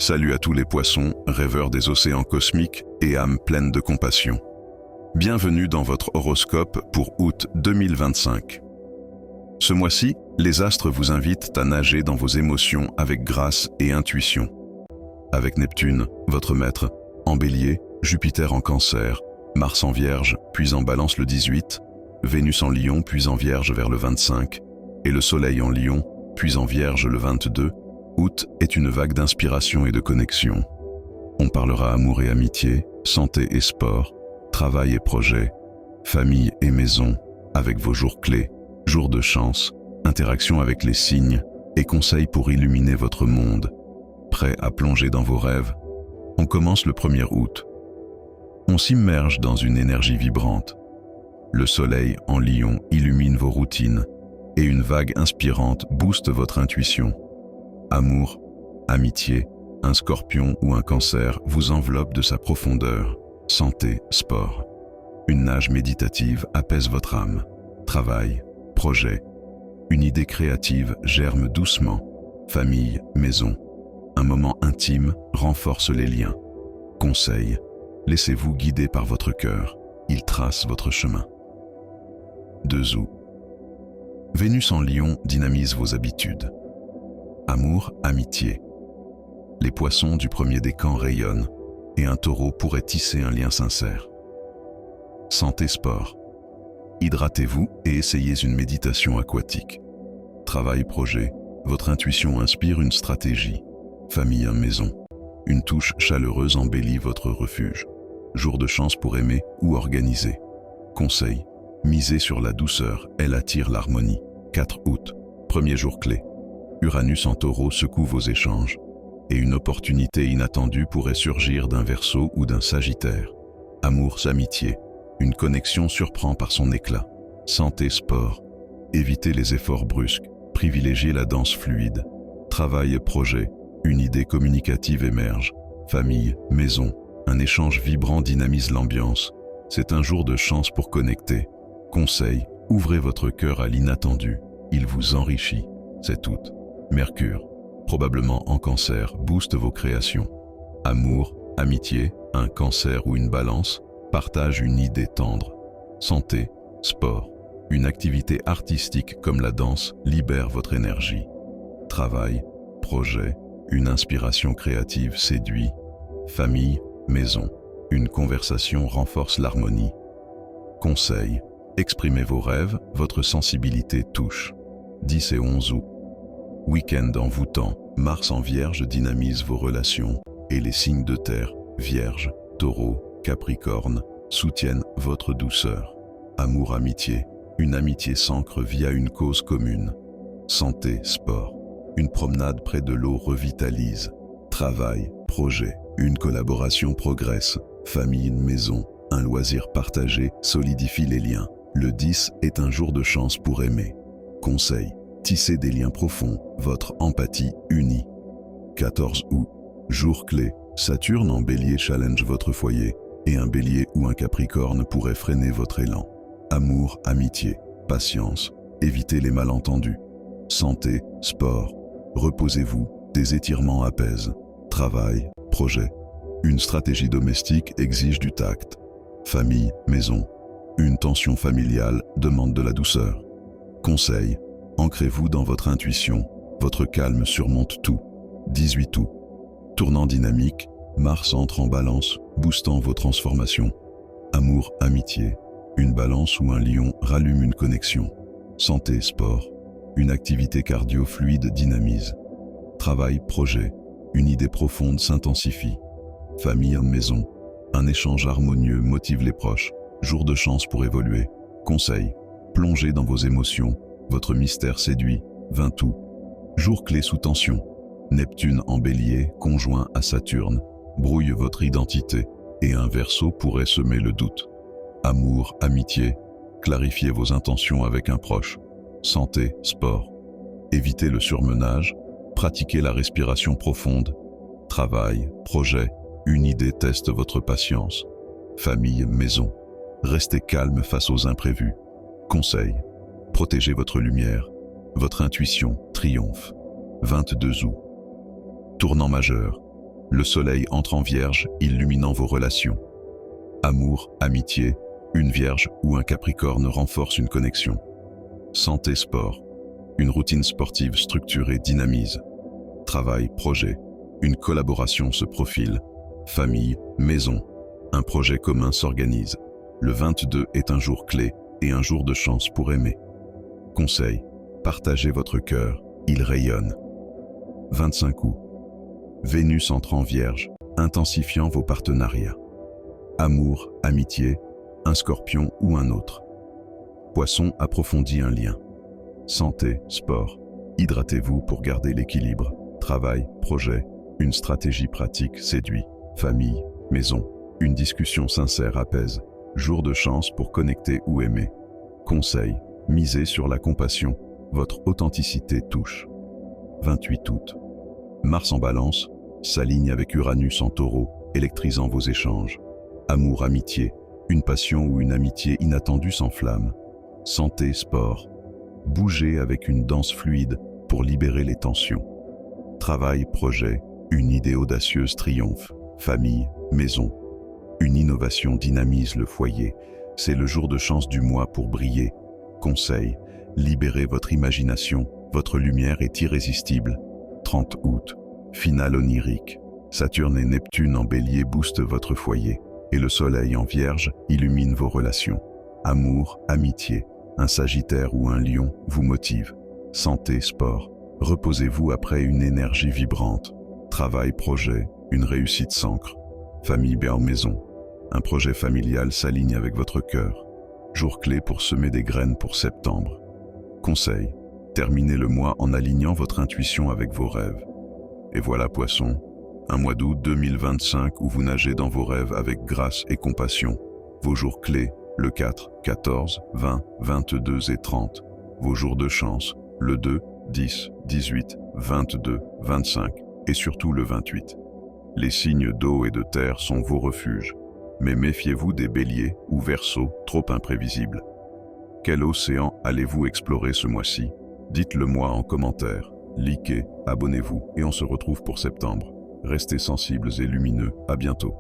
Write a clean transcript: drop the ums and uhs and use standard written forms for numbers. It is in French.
Salut à tous les poissons, rêveurs des océans cosmiques et âmes pleines de compassion. Bienvenue dans votre horoscope pour août 2025. Ce mois-ci, les astres vous invitent à nager dans vos émotions avec grâce et intuition. Avec Neptune, votre maître, en Bélier, Jupiter en Cancer, Mars en Vierge, puis en Balance le 18, Vénus en Lion, puis en Vierge vers le 25, et le Soleil en Lion, puis en Vierge le 22, août est une vague d'inspiration et de connexion. On parlera amour et amitié, santé et sport, travail et projet, famille et maison, avec vos jours clés, jours de chance, interaction avec les signes et conseils pour illuminer votre monde. Prêt à plonger dans vos rêves? On commence le 1er août. On s'immerge dans une énergie vibrante. Le soleil en Lion illumine vos routines et une vague inspirante booste votre intuition. Amour, amitié, un scorpion ou un cancer vous enveloppe de sa profondeur. Santé, sport. Une nage méditative apaise votre âme. Travail, projet. Une idée créative germe doucement. Famille, maison. Un moment intime renforce les liens. Conseil, laissez-vous guider par votre cœur. Il trace votre chemin. 2 août. Vénus en Lion dynamise vos habitudes. Amour, amitié. Les poissons du premier décan rayonnent et un taureau pourrait tisser un lien sincère. Santé, sport. Hydratez-vous et essayez une méditation aquatique. Travail, projet. Votre intuition inspire une stratégie. Famille, maison. Une touche chaleureuse embellit votre refuge. Jour de chance pour aimer ou organiser. Conseil. Misez sur la douceur, elle attire l'harmonie. 4 août. Premier jour clé. Uranus en Taureau secoue vos échanges. Et une opportunité inattendue pourrait surgir d'un Verseau ou d'un Sagittaire. Amour, amitié. Une connexion surprend par son éclat. Santé, sport. Évitez les efforts brusques. Privilégiez la danse fluide. Travail et projet. Une idée communicative émerge. Famille, maison. Un échange vibrant dynamise l'ambiance. C'est un jour de chance pour connecter. Conseil, ouvrez votre cœur à l'inattendu. Il vous enrichit. 7 août. Mercure, probablement en Cancer, booste vos créations. Amour, amitié, un Cancer ou une Balance, partage une idée tendre. Santé, sport, une activité artistique comme la danse libère votre énergie. Travail, projet, une inspiration créative séduit. Famille, maison, une conversation renforce l'harmonie. Conseil, exprimez vos rêves, votre sensibilité touche. 10 et 11 août. Week-end envoûtant, Mars en Vierge dynamise vos relations et les signes de terre, Vierge, Taureau, Capricorne, soutiennent votre douceur. Amour, amitié, une amitié s'ancre via une cause commune. Santé, sport, une promenade près de l'eau revitalise. Travail, projet, une collaboration progresse. Famille, maison, un loisir partagé solidifie les liens. Le 10 est un jour de chance pour aimer. Conseil, tissez des liens profonds, votre empathie unit. 14 août, jour clé, Saturne en Bélier challenge votre foyer, et un Bélier ou un Capricorne pourrait freiner votre élan. Amour, amitié, patience, évitez les malentendus. Santé, sport, reposez-vous, des étirements apaisent. Travail, projet, une stratégie domestique exige du tact. Famille, maison, une tension familiale demande de la douceur. Conseil, ancrez-vous dans votre intuition, votre calme surmonte tout. 18 août. Tournant dynamique, Mars entre en Balance, boostant vos transformations. Amour, amitié, une Balance ou un Lion rallume une connexion. Santé, sport, une activité cardio fluide dynamise. Travail, projet, une idée profonde s'intensifie. Famille, maison, un échange harmonieux motive les proches. Jour de chance pour évoluer. Conseil, plongez dans vos émotions. Votre mystère séduit. 20 août. Jour clé sous tension. Neptune en Bélier, conjoint à Saturne, brouille votre identité et un Verseau pourrait semer le doute. Amour, amitié, clarifiez vos intentions avec un proche. Santé, sport, évitez le surmenage, pratiquez la respiration profonde. Travail, projet, une idée teste votre patience. Famille, maison, restez calme face aux imprévus. Conseil, protégez votre lumière, votre intuition triomphe. 22 août. Tournant majeur. Le soleil entre en Vierge, illuminant vos relations. Amour, amitié, une Vierge ou un Capricorne renforce une connexion. Santé, sport. Une routine sportive structurée dynamise. Travail, projet. Une collaboration se profile. Famille, maison. Un projet commun s'organise. Le 22 est un jour clé et un jour de chance pour aimer. Conseil, partagez votre cœur, il rayonne. 25 août. Vénus entre en Vierge, intensifiant vos partenariats. Amour, amitié, un Scorpion ou un autre. Poisson approfondit un lien. Santé, sport. Hydratez-vous pour garder l'équilibre. Travail, projet. Une stratégie pratique séduit. Famille, maison. Une discussion sincère apaise. Jour de chance pour connecter ou aimer. Conseil, misez sur la compassion. Votre authenticité touche. 28 août. Mars en Balance s'aligne avec Uranus en Taureau, électrisant vos échanges. Amour, amitié. Une passion ou une amitié inattendue s'enflamme. Santé, sport. Bougez avec une danse fluide pour libérer les tensions. Travail, projet. Une idée audacieuse triomphe. Famille, maison. Une innovation dynamise le foyer. C'est le jour de chance du mois pour briller. Conseil, libérez votre imagination. Votre lumière est irrésistible. 30 août. Finale onirique. Saturne et Neptune en Bélier boostent votre foyer. Et le Soleil en Vierge illumine vos relations. Amour, amitié, un Sagittaire ou un Lion vous motive. Santé, sport. Reposez-vous après une énergie vibrante. Travail, projet, une réussite s'ancre. Famille, bien maison. Un projet familial s'aligne avec votre cœur. Jour clé pour semer des graines pour septembre. Conseil, terminez le mois en alignant votre intuition avec vos rêves. Et voilà Poisson, un mois d'août 2025 où vous nagez dans vos rêves avec grâce et compassion. Vos jours clés, le 4, 14, 20, 22 et 30. Vos jours de chance, le 2, 10, 18, 22, 25 et surtout le 28. Les signes d'eau et de terre sont vos refuges. Mais méfiez-vous des béliers ou verseaux trop imprévisibles. Quel océan allez-vous explorer ce mois-ci? Dites-le moi en commentaire. Likez, abonnez-vous et on se retrouve pour septembre. Restez sensibles et lumineux. À bientôt.